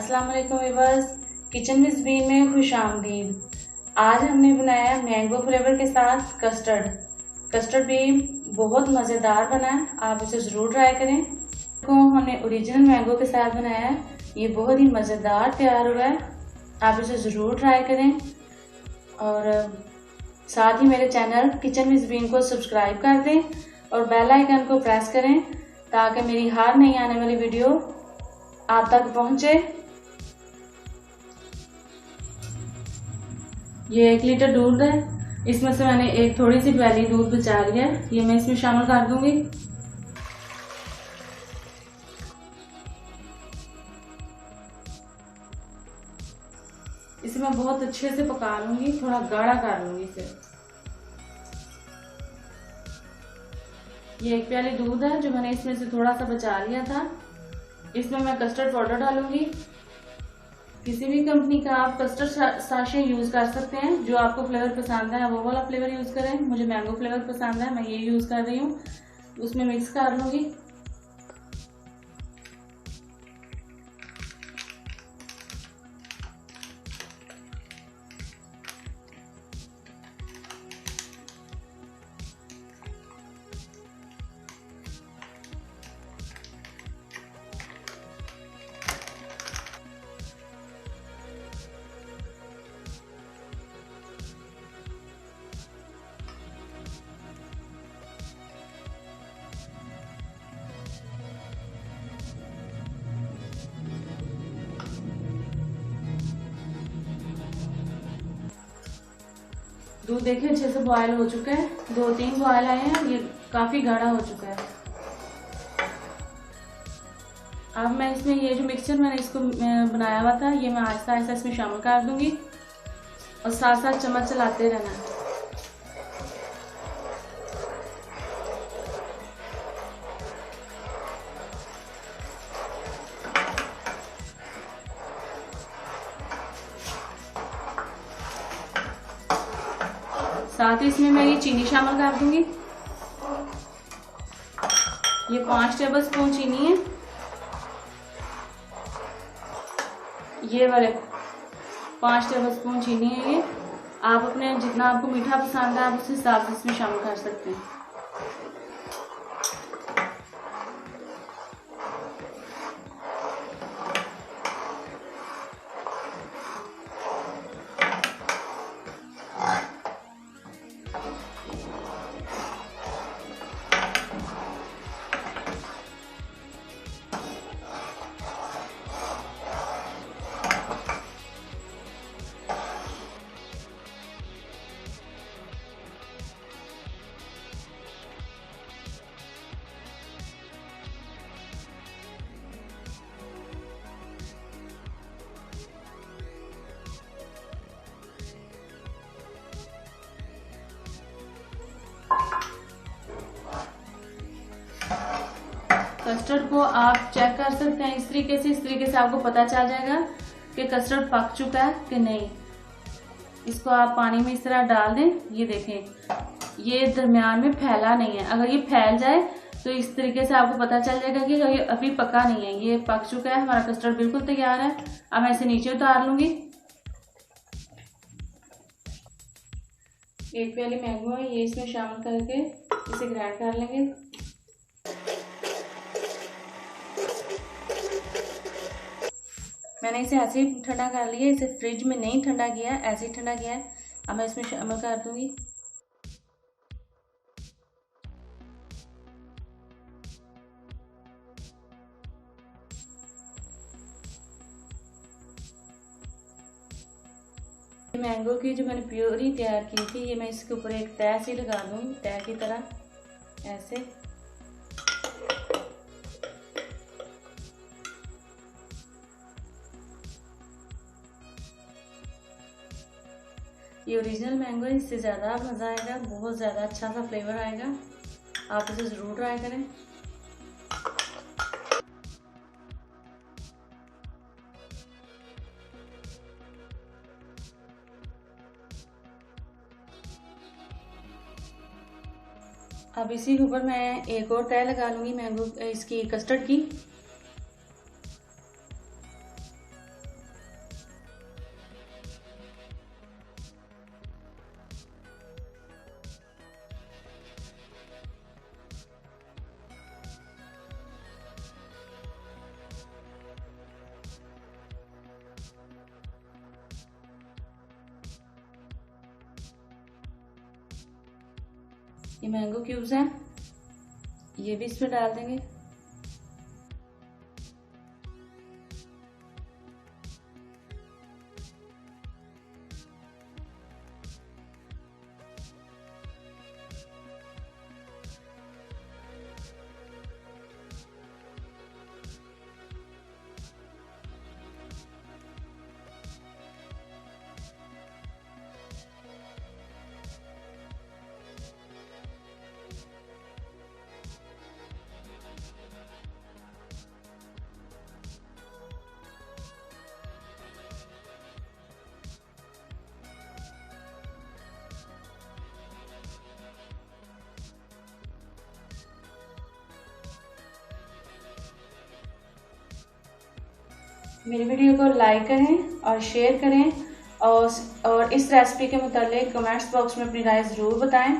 अस्सलाम वालेकुम viewers, kitchen with been में खुश आमदीद। आज हमने बनाया मैंगो फ्लेवर के साथ कस्टर्ड भी बहुत मज़ेदार बना है। आप इसे ज़रूर ट्राई करें। को हमने ओरिजिनल मैंगो के साथ बनाया है, ये बहुत ही मज़ेदार तैयार हुआ है। आप इसे ज़रूर ट्राई करें और साथ ही मेरे चैनल किचन विद बीन को सब्सक्राइब कर दें और बेल आइकन को प्रेस करें ताकि मेरी हर नई आने वाली वीडियो आप तक पहुंचे। ये 1 लीटर दूध है, इसमें से मैंने एक थोड़ी सी प्याली दूध बचा लिया है, ये मैं इसमें शामिल कर दूंगी। इसे मैं बहुत अच्छे से पका लूंगी, थोड़ा गाढ़ा कर लूंगी इसे। ये 1 प्याली दूध है जो मैंने इसमें से थोड़ा सा बचा लिया था। इसमें मैं कस्टर्ड पाउडर डालूंगी। किसी भी कंपनी का आप कस्टर्ड साशे यूज कर सकते हैं, जो आपको फ्लेवर पसंद है वो वाला फ्लेवर यूज करें। मुझे मैंगो फ्लेवर पसंद है, मैं ये यूज कर रही हूँ। उसमें मिक्स कर लूंगी। दूध देखिए अच्छे से बॉयल हो चुका है, 2-3 बॉयल आए हैं, ये काफी गाढ़ा हो चुका है। अब मैं इसमें ये जो मिक्सचर मैंने इसको बनाया हुआ था, ये मैं आहिस्ता आहिस्ता इसमें शामिल कर दूंगी और साथ साथ चम्मच चलाते रहना है। साथ ही इसमें मैं ये चीनी शामिल कर दूंगी। ये 5 टेबल स्पून चीनी है। ये वाले 5 टेबल स्पून चीनी है। ये आप अपने जितना आपको मीठा पसंद है आप उस हिसाब से इसमें शामिल कर सकते हैं। कस्टर्ड को आप चेक कर सकते हैं इस तरीके से आपको पता चल जाएगा कि कस्टर्ड पक चुका है कि नहीं। इसको आप पानी में इस तरह डाल दें। ये देखें ये दरमियान में फैला नहीं है, अगर ये फैल जाए तो इस तरीके से आपको पता चल जाएगा कि ये अभी पका नहीं है, ये पक चुका है। हमारा कस्टर्ड बिल्कुल तैयार है। अब मैं इसे नीचे उतार लूंगी। 1 प्याली मैंगो है, ये इसमें शामिल करके इसे ग्राइंड कर लेंगे। मैंने इसे ऐसे ही ठंडा कर लिया, इसे फ्रिज में नहीं ठंडा किया, ऐसे ही ठंडा किया है। अब मैं इसमें शामिल कर दूंगी। मैंगो की जो मैंने प्योरी तैयार की थी, ये मैं इसके ऊपर एक तह सी लगा दूंगी, तह की तरह ऐसे। ये ओरिजिनल मैंगो है, इससे ज़्यादा मज़ा आएगा, बहुत ज़्यादा अच्छा सा फ्लेवर आएगा। आप इसे ज़रूर ट्राई करें। अब इसी के ऊपर मैं एक और तह लगा लूंगी मैंगो इसकी कस्टर्ड की। ये मैंगो क्यूब्स हैं, ये भी इसमें डाल देंगे। मेरी वीडियो को लाइक करें और शेयर करें और इस रेसिपी के मुतालिक कमेंट्स बॉक्स में अपनी राय ज़रूर बताएं।